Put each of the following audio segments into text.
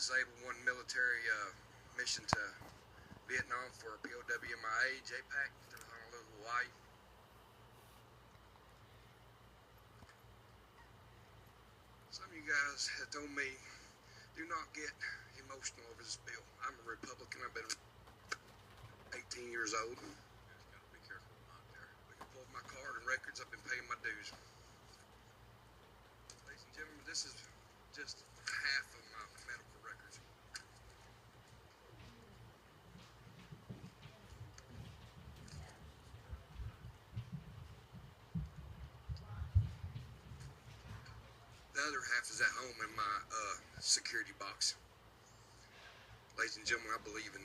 disabled one military mission to Vietnam for POWMIA, JPAC, to Honolulu, Hawaii. Some of you guys have told me, do not get emotional over this bill. I'm a Republican. I've been 18 years old. You just gotta be careful not there. We can pull my card and records. I've been paying my dues. Ladies and gentlemen, this is just half of my medical records. The other half is at home in my security box. Ladies and gentlemen, I believe in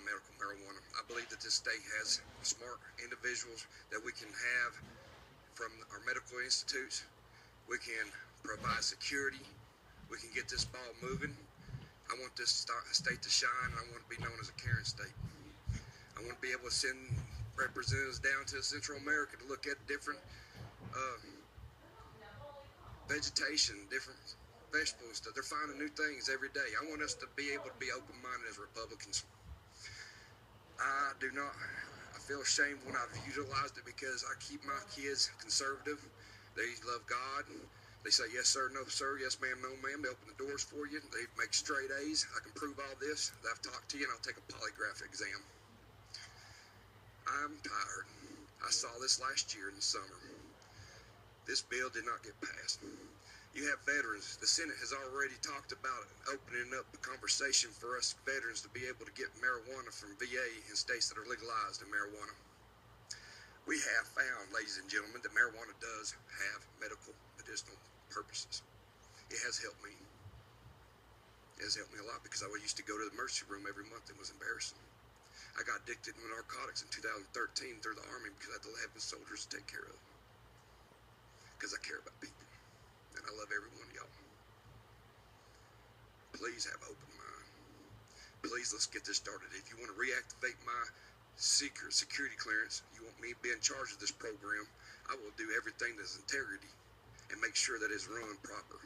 medical marijuana. I believe that this state has smart individuals that we can have from our medical institutes. We can provide security. We can get this ball moving. I want this state to shine, and I want to be known as a caring state. I want to be able to send representatives down to Central America to look at different vegetation, different vegetables. They're finding new things every day. I want us to be able to be open-minded as Republicans. I feel ashamed when I've utilized it because I keep my kids conservative. They love God. They say, yes, sir, no, sir, yes, ma'am, no, ma'am. They open the doors for you. They make straight A's. I can prove all this. I've talked to you, and I'll take a polygraph exam. I'm tired. I saw this last year in the summer. This bill did not get passed. You have veterans. The Senate has already talked about opening up the conversation for us veterans to be able to get marijuana from VA in states that are legalized in marijuana. We have found, ladies and gentlemen, that marijuana does have medicinal purposes. It has helped me. It has helped me a lot because I used to go to the emergency room every month. It was embarrassing. I got addicted to narcotics in 2013 through the Army because I had to have the soldiers to take care of them. Because I care about people. And I love every one of y'all. Please have an open mind. Please, let's get this started. If you want to reactivate my security clearance, you want me to be in charge of this program, I will do everything that's integrity and make sure that it's run proper.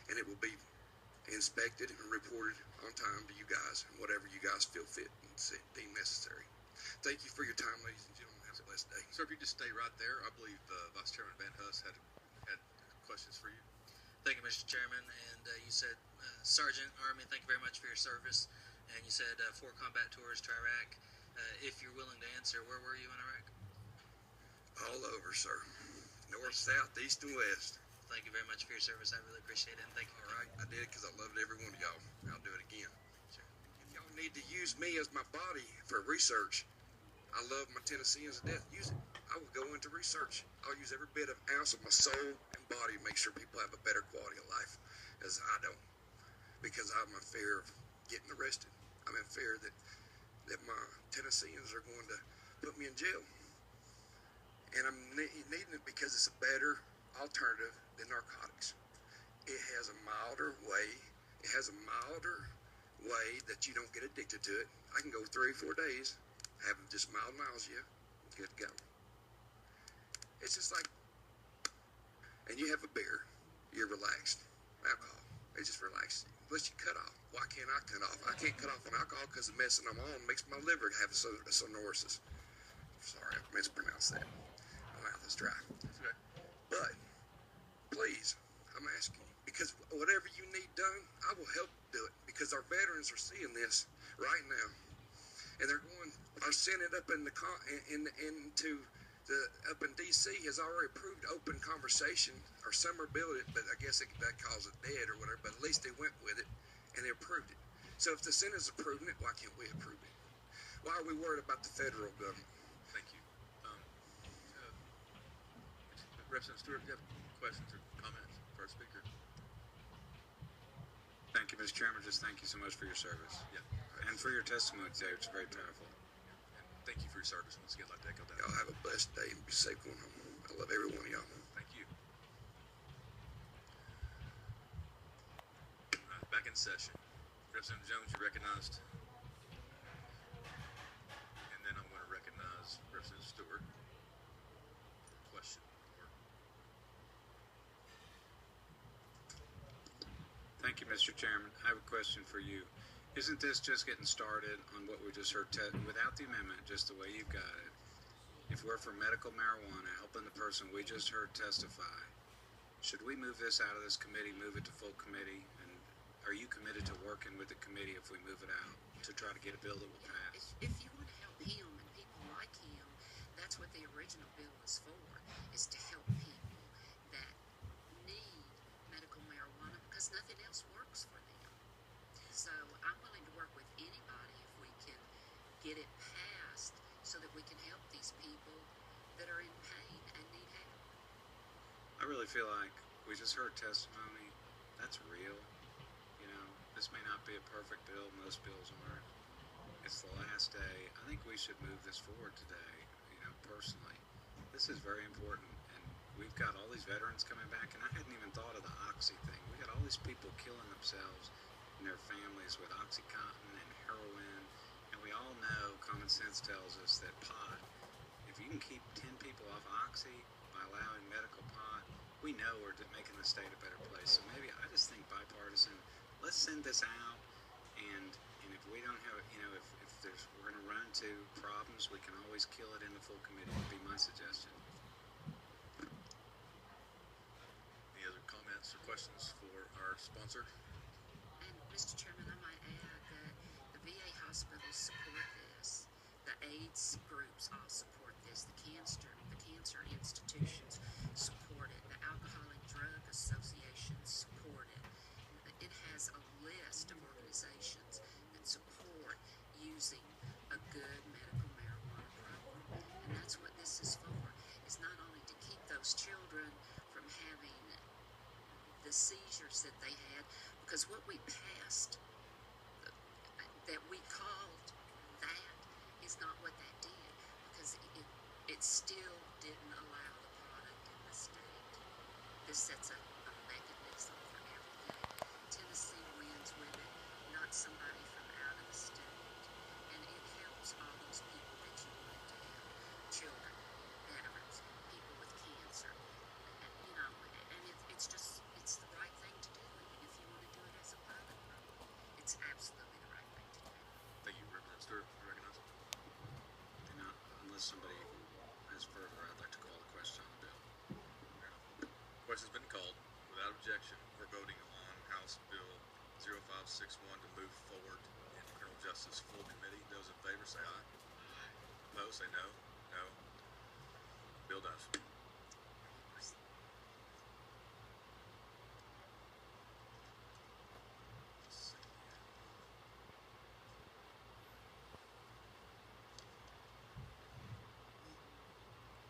And it will be inspected and reported on time to you guys and whatever you guys feel fit and deem necessary. Thank you for your time, ladies and gentlemen. Have a blessed day. Sir, if you just stay right there, I believe Vice Chairman Van Huss had questions for you. Thank you, Mr. Chairman. And you said, Sergeant Army, thank you very much for your service. And you said 4 combat tours to Iraq. If you're willing to answer, where were you in Iraq? All over, sir. North, south, east, and west. Thank you very much for your service. I really appreciate it. And thank you. All right, I did it because I loved every one of y'all. I'll do it again. Sure. If y'all need to use me as my body for research, I love my Tennesseans to death. Use it. I will go into research. I'll use every bit of ounce of my soul and body to make sure people have a better quality of life, as I don't. Because I'm in fear of getting arrested. I'm in fear that my Tennesseans are going to put me in jail. And I'm needing it because it's a better alternative than narcotics. It has a milder way. It has a milder way that you don't get addicted to it. I can go 3 or 4 days, have just mild nausea, good to go. It's just like, and you have a beer, you're relaxed. Alcohol, it just relaxes you. Unless you cut off. Why can't I cut off? I can't cut off on alcohol because the medicine I'm on makes my liver have a sonosis. Sorry, I mispronounced that. My mouth is dry. Okay. But, please, I'm asking you, because whatever you need done, I will help do it. Because our veterans are seeing this right now. And they're going, our Senate up in up in D.C. has already approved open conversation, or some are building it, but I guess that calls it dead or whatever, but at least they went with it, and they approved it. So if the Senate's approving it, why can't we approve it? Why are we worried about the federal government? Thank you. Representative Stewart, do you have questions or comments for our speaker? Thank you, Mr. Chairman. Just thank you so much for your service. Yeah. And for your testimony today. It's very powerful. And thank you for your service. Once again, I'd like to echo that. Y'all have a blessed day and be safe going home. I love every one of y'all. Thank you. All right, back in session. Representative Jones, you recognized. And then I'm going to recognize Representative Stewart. Question. Thank you, Mr. Chairman. I have a question for you. Isn't this just getting started on what we just heard without the amendment, just the way you've got it? If we're for medical marijuana, helping the person we just heard testify, should we move this out of this committee, move it to full committee? And are you committed to working with the committee if we move it out to try to get a bill that will pass? If you want to help him and people like him, that's what the original bill is for, is to help people that need medical marijuana because nothing else works for them. So I'm willing to work with anybody if we can get it passed so that we can help these people that are in pain and need help. I really feel like we just heard testimony. That's real. You know, this may not be a perfect bill. Most bills aren't. It's the last day. I think we should move this forward today, you know, personally. This is very important. And we've got all these veterans coming back, and I hadn't even thought of the Oxy thing. We got all these people killing themselves and their families with Oxycontin and heroin. And we all know, common sense tells us that pot, if you can keep 10 people off Oxy by allowing medical pot, we know we're making the state a better place. So maybe I just think bipartisan, let's send this out, and if we don't have, you know, if we're going to run into problems, we can always kill it in the full committee, would be my suggestion. Any other comments or questions for our sponsor? And Mr. Chairman, I might add that the VA hospitals support this. The AIDS groups all support this. The cancer institutions support it. The Alcohol and Drug Associations support it. It has a list of organizations that support using a good medical marijuana program. And that's what this is for, is not only to keep those children from having the seizures that they had, because what we passed that we called that is not what that did, because it still didn't allow the product in the state. This sets up a mechanism for everything. Tennessee wins with it, not somebody from out of the state. And it helps all those people that you wanted to help. Children, veterans, people with cancer. And, you know, and it's the right thing to do. And if you want to do it as a pilot program, it's absolutely the right thing to do. Thank you, Representative Stewart. You recognize it? And unless somebody has further, I'd like to call the question on the bill. Question's been called. Without objection, we're voting on House Bill 0561 to move forward in criminal justice full committee. Those in favor say aye. Opposed say no. No. Bill does.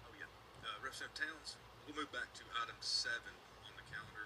Oh yeah. Representative Towns, we'll move back to item 7 on the calendar.